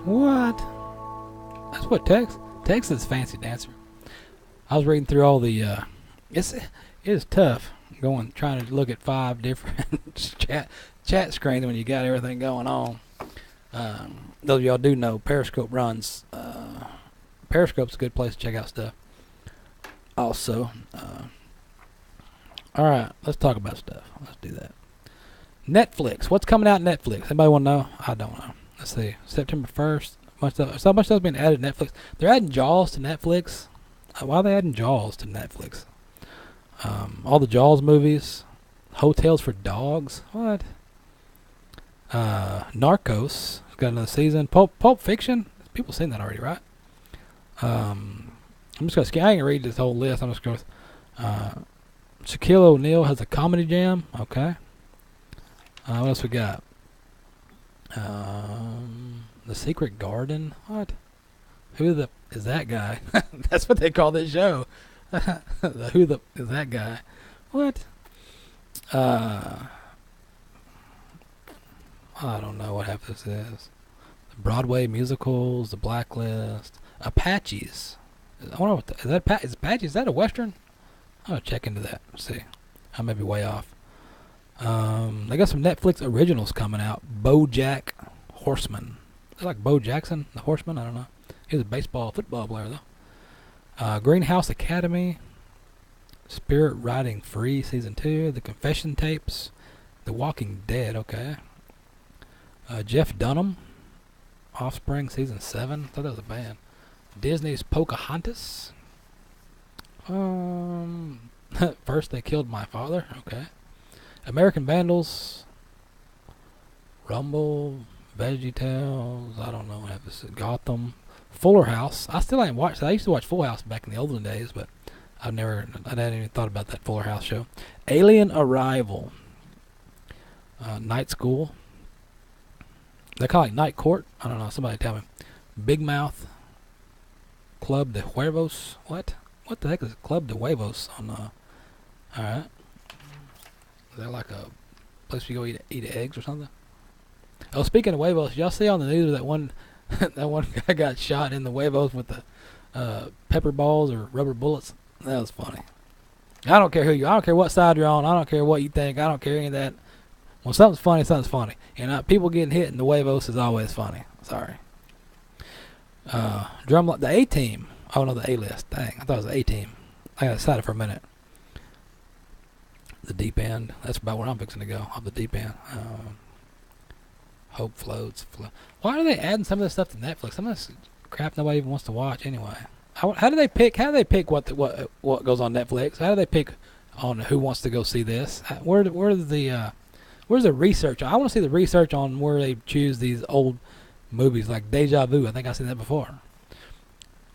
D: What? That's what Texas is fancy dancer. I was reading through all the it is tough trying to look at 5 different chat screens when you got everything going on. Those of y'all do know Periscope runs. Periscope's a good place to check out stuff. Also, all right, let's talk about stuff. Let's do that. Netflix. What's coming out Netflix? Anybody want to know? I don't know. Let's see. September 1st. So much stuff's been added to Netflix. They're adding Jaws to Netflix. Why are they adding Jaws to Netflix? All the Jaws movies. Hotels for Dogs. What? Narcos. Got another season. Pulp Fiction. People seen that already, right? I'm just going to I ain't going to read this whole list. I'm just going to Shaquille O'Neal has a comedy jam. Okay. What else we got? The Secret Garden. What? Who is that guy? That's what they call this show. Who is that guy? What? I don't know what half this is. The Broadway musicals, The Blacklist, Apaches. I wonder what is that? Is Apache? Is that a Western? I'll check into that. Let's see. I may be way off. They got some Netflix originals coming out. BoJack Horseman. Is that like Bo Jackson, the Horseman? I don't know. He was a football player though. Greenhouse Academy. Spirit Riding Free Season 2. The Confession Tapes. The Walking Dead. Okay. Jeff Dunham. Offspring Season 7. I thought that was a band. Disney's Pocahontas. First They Killed My Father. Okay. American Vandals. Rumble. VeggieTales. I don't know what happens. Gotham. Fuller House. I still ain't watched that. I used to watch Full House back in the olden days, but I hadn't even thought about that Fuller House show. Alien Arrival. Night School. They call it Night Court. I don't know. Somebody tell me. Big Mouth. Club de Huevos. What? What the heck is Club de Huevos on? Alright. Is that like a place you go eat eggs or something? Oh, speaking of huevos, y'all see on the news that one guy got shot in the huevos with the pepper balls or rubber bullets? That was funny. I don't care I don't care what side you're on. I don't care what you think. I don't care any of that. When something's funny, something's funny. And people getting hit in the huevos is always funny. Sorry. The A-Team. Oh, no, the A-List. Dang, I thought it was the A-Team. I got excited for a minute. The Deep End. That's about where I'm fixing to go. Off the Deep End. Hope Floats. Why are they adding some of this stuff to Netflix? Some of this crap nobody even wants to watch anyway. How do they pick what goes on Netflix? How do they pick on who wants to go see this? Where's the research? I want to see the research on where they choose these old movies like Deja Vu. I think I've seen that before.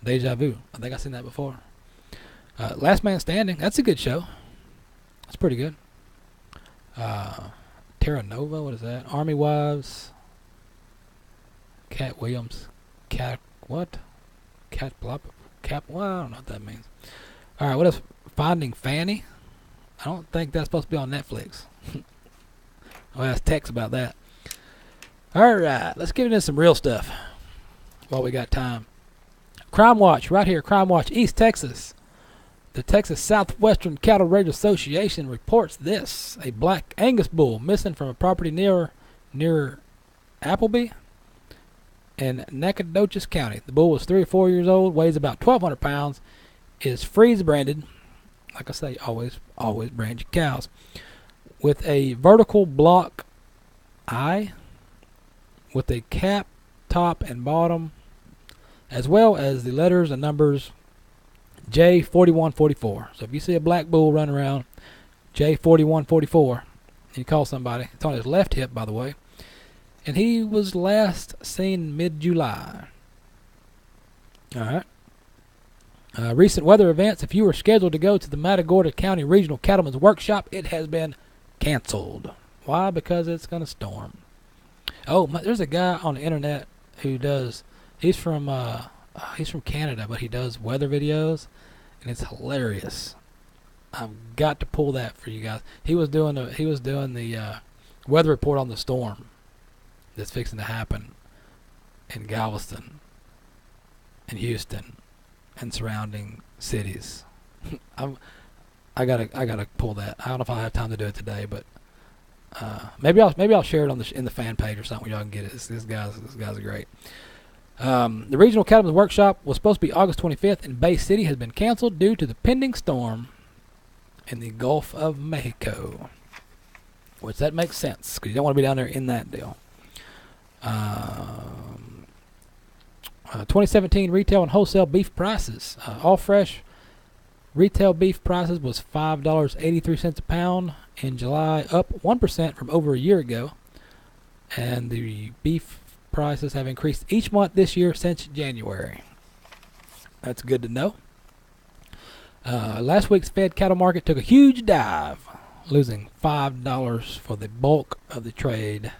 D: Deja Vu. I think I've seen that before. Last Man Standing. That's a good show. That's pretty good. Terra Nova. What is that? Army Wives. Cat Williams. Cat what? Cat Blop. Cap. Well, I don't know what that means. All right. What else? Finding Fanny. I don't think that's supposed to be on Netflix. I'll ask Tex about that. All right. Let's get into some real stuff while we got time. Crime Watch, right here, Crime Watch, East Texas. The Texas Southwestern Cattle Range Association reports this. A black Angus bull missing from a property near Appleby in Nacogdoches County. The bull was 3 or 4 years old, weighs about 1,200 pounds, is freeze branded. Like I say, always brand your cows. With a vertical block eye, with a cap, top, and bottom, as well as the letters and numbers J4144. So if you see a black bull running around, J4144, you call somebody. It's on his left hip, by the way. And he was last seen mid-July. All right. Recent weather events. If you were scheduled to go to the Matagorda County Regional Cattlemen's Workshop, it has been canceled. Why? Because it's going to storm. Oh, there's a guy on the internet who does. He's from Canada, but he does weather videos, and it's hilarious. I've got to pull that for you guys. He was doing the weather report on the storm. that's fixing to happen in Galveston, and Houston, and surrounding cities. I gotta pull that. I don't know if I'll have time to do it today, but maybe I'll share it in the fan page or something. Y'all can get it. This guy's great. The regional cattlemen's workshop was supposed to be August 25th in Bay City, has been canceled due to the pending storm in the Gulf of Mexico. Which that makes sense, because you don't want to be down there in that deal. 2017 retail and wholesale beef prices. All fresh retail beef prices was $5.83 a pound in July, up 1% from over a year ago. And the beef prices have increased each month this year since January. That's good to know. Last week's Fed cattle market took a huge dive, losing $5 for the bulk of the trade,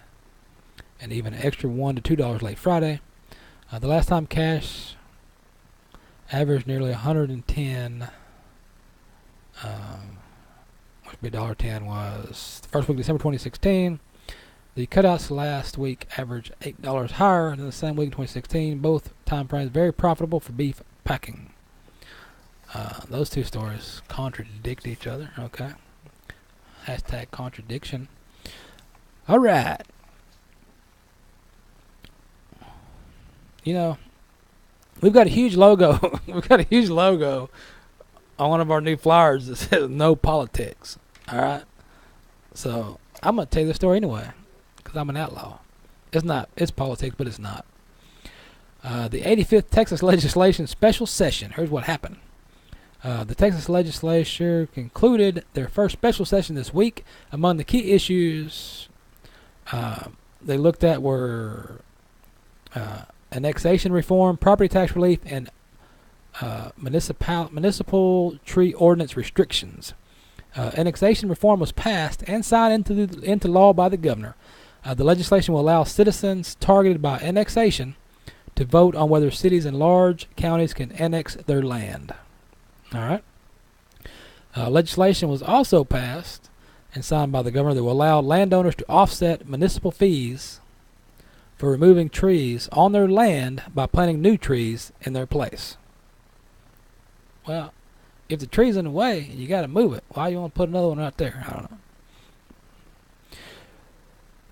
D: and even an extra $1 to $2 late Friday. The last time cash averaged nearly 110, which would be $1.10, was the first week of December 2016. The cutouts last week averaged $8 higher than the same week in 2016. Both time frames very profitable for beef packing. Those two stories contradict each other. Okay. Hashtag contradiction. All right. You know, we've got a huge logo. We've got a huge logo on one of our new flyers that says "No Politics." All right. So I'm gonna tell you the story anyway, because I'm an outlaw. It's not. It's politics, but it's not. The 85th Texas Legislation Special Session. Here's what happened. The Texas Legislature concluded their first special session this week. Among the key issues they looked at were annexation reform, property tax relief, and municipal tree ordinance restrictions. Annexation reform was passed and signed into law by the governor. The legislation will allow citizens targeted by annexation to vote on whether cities and large counties can annex their land. All right. Legislation was also passed and signed by the governor that will allow landowners to offset municipal fees for removing trees on their land by planting new trees in their place. Well, if the tree's in the way and you got to move it, why you want to put another one right there? I don't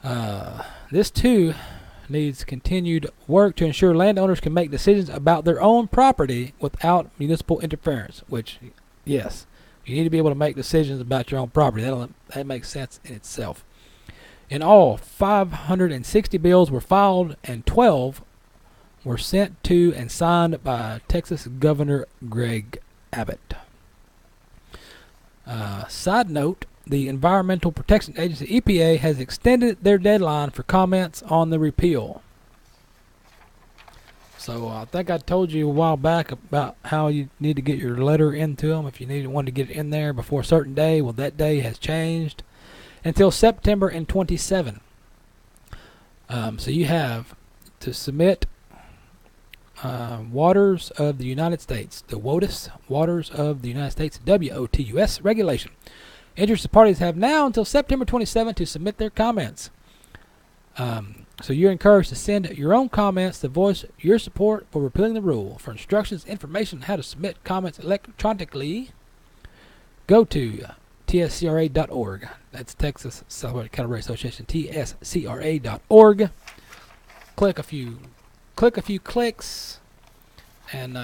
D: know. This too needs continued work to ensure landowners can make decisions about their own property without municipal interference, which, yes, you need to be able to make decisions about your own property. That makes sense in itself. In all, 560 bills were filed and 12 were sent to and signed by Texas Governor Greg Abbott. Side note, the Environmental Protection Agency, EPA, has extended their deadline for comments on the repeal. So I think I told you a while back about how you need to get your letter into them if you wanted to get it in there before a certain day. Well, that day has changed until September 27. So you have to submit Waters of the United States, the WOTUS, Waters of the United States, WOTUS regulation. Interested parties have now until September 27 to submit their comments. So you're encouraged to send your own comments to voice your support for repealing the rule. For instructions, information on how to submit comments electronically, go to tscra.org. That's Texas Southwest Cattle Race Association, tscra.org. Click a few clicks and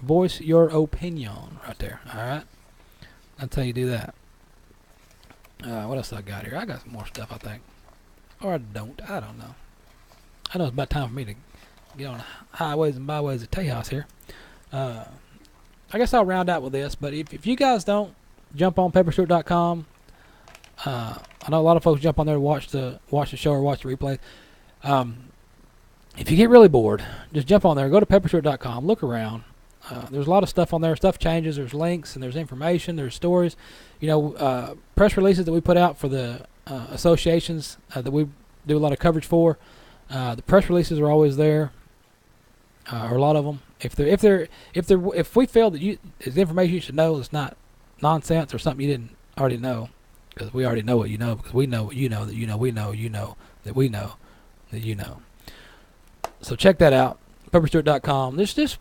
D: voice your opinion right there. All right. That's how you do that. What else I got here? I got some more stuff, I think. Or I don't. I don't know. I know it's about time for me to get on highways and byways of Tejas here. I guess I'll round out with this, but if you guys don't jump on pepperstewart.com, I know a lot of folks jump on there to watch the show or watch the replay. If you get really bored, just jump on there. Go to pepperstewart.com. Look around. There's a lot of stuff on there. Stuff changes. There's links and there's information. There's stories. Press releases that we put out for the associations that we do a lot of coverage for. The press releases are always there, or a lot of them. If we feel that it's information you should know, it's not nonsense or something you didn't already know, because we already know what you know, because we know what you know that you know we know that we know. that you know. So check that out, pepperstewart.com. Just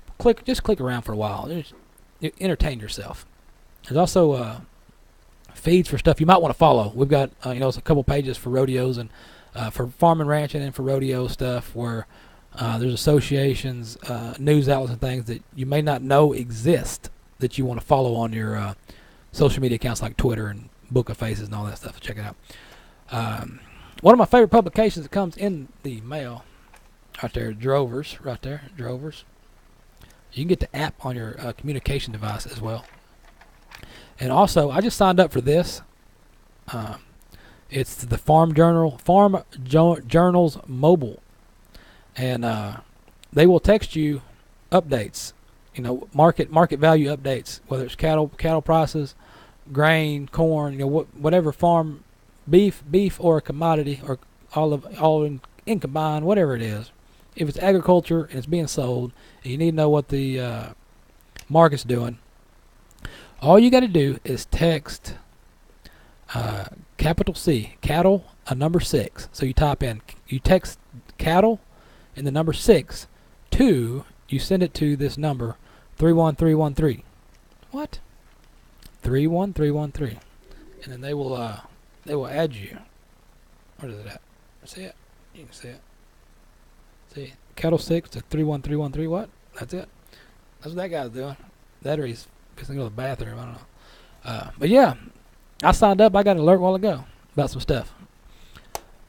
D: click around for a while. Just entertain yourself. There's also feeds for stuff you might want to follow. We've got a couple pages for rodeos and for farm and ranching and for rodeo stuff where there's associations, news outlets and things that you may not know exist that you want to follow on your social media accounts like Twitter and Book of Faces and all that stuff. Check it out. One of my favorite publications that comes in the mail, right there, Drovers. You can get the app on your communication device as well. And also, I just signed up for this. It's the Farm Journals Mobile. And they will text you updates, market value updates, whether it's cattle prices, grain, corn, whatever farm, beef or a commodity, or all in combined, whatever it is. If it's agriculture and it's being sold, and you need to know what the market's doing, all you got to do is text capital C, cattle, a number 6. So you text cattle and the number 6 you send it to this number 31313. What? 31313. And then they will add you. Where is it at? See it? You can see it. See, cattle 6 to 31313. What? That's it. That's what that guy's doing. That or he's fixing to go to the bathroom. I don't know. But yeah, I signed up. I got an alert a while ago about some stuff.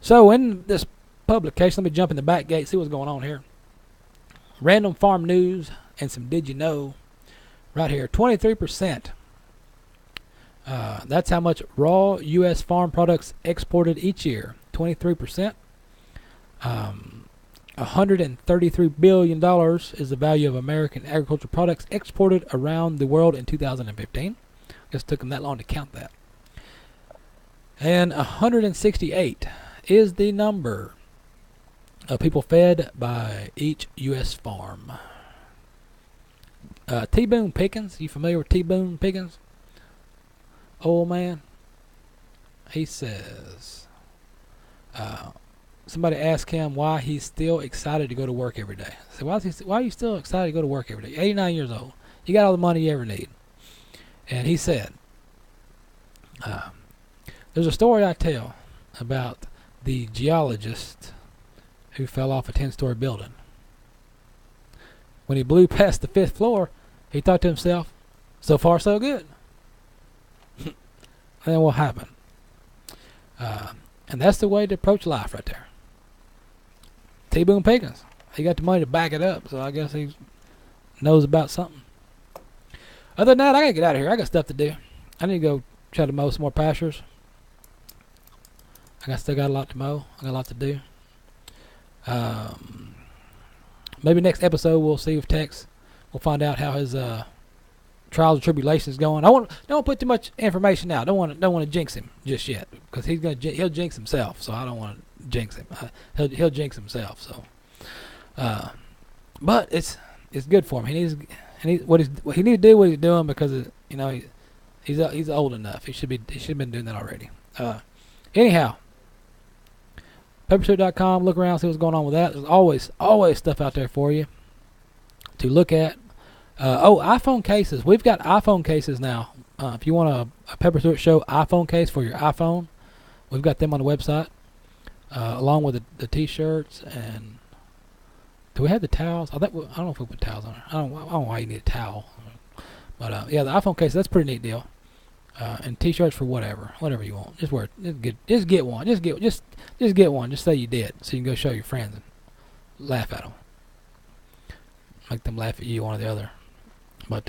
D: So in this publication, let me jump in the back gate, see what's going on here. Random farm news and some did you know right here. 23%. That's how much raw U.S. farm products exported each year. 23%. $133 billion is the value of American agricultural products exported around the world in 2015. Just took them that long to count that. And 168 is the number of people fed by each U.S. farm. T-Boone Pickens, you familiar with T-Boone Pickens? Old man. He says, somebody asked him why he's still excited to go to work every day. I said, why are you still excited to go to work every day? 89 years old. You got all the money you ever need. And he said, there's a story I tell about the geologist who fell off a 10-story building. When he blew past the 5th floor, he thought to himself, so far so good. And then what happened? And that's the way to approach life right there. T-Boone Pickens. He got the money to back it up, so I guess he knows about something. Other than that, I got to get out of here. I got stuff to do. I need to go try to mow some more pastures. Still got a lot to mow. I got a lot to do. Maybe next episode we'll see with Tex. We'll find out how his trials and tribulations going. Don't want to put too much information out. Don't want to jinx him just yet because he'll jinx himself. So I don't want to jinx him. He'll jinx himself. So, but it's good for him. He needs to do what he's doing because he's old enough. He should have been doing that already. Anyhow, pepperstewart.com. Look around, see what's going on with that. There's always stuff out there for you to look at. iPhone cases. We've got iPhone cases now. If you want a Pepper Stewart Show iPhone case for your iPhone, we've got them on the website, along with the T-shirts. And do we have the towels? I don't know if we put towels on it. I don't know why you need a towel. But yeah, the iPhone case, that's a pretty neat deal. And T-shirts for whatever you want. Just wear it. Just get one. Just get one. Just say you did, so you can go show your friends and laugh at them. Make them laugh at you, one or the other. But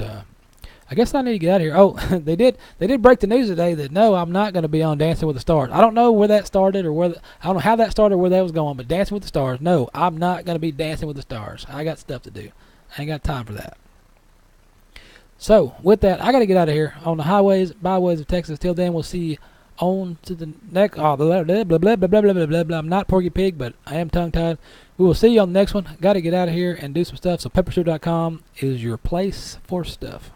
D: I guess I need to get out of here. Oh, they did break the news today that no, I'm not going to be on Dancing with the Stars. I don't know where that started I don't know how that started or where that was going, but Dancing with the Stars, no, I'm not going to be Dancing with the Stars. I got stuff to do. I ain't got time for that. So, with that, I got to get out of here on the highways, byways of Texas. Till then, we'll see you on to the next. Oh, blah, blah, blah, blah, blah, blah, blah, blah, blah. I'm not Porky Pig, but I am tongue-tied. We will see you on the next one. Got to get out of here and do some stuff. So, pepperstewart.com is your place for stuff.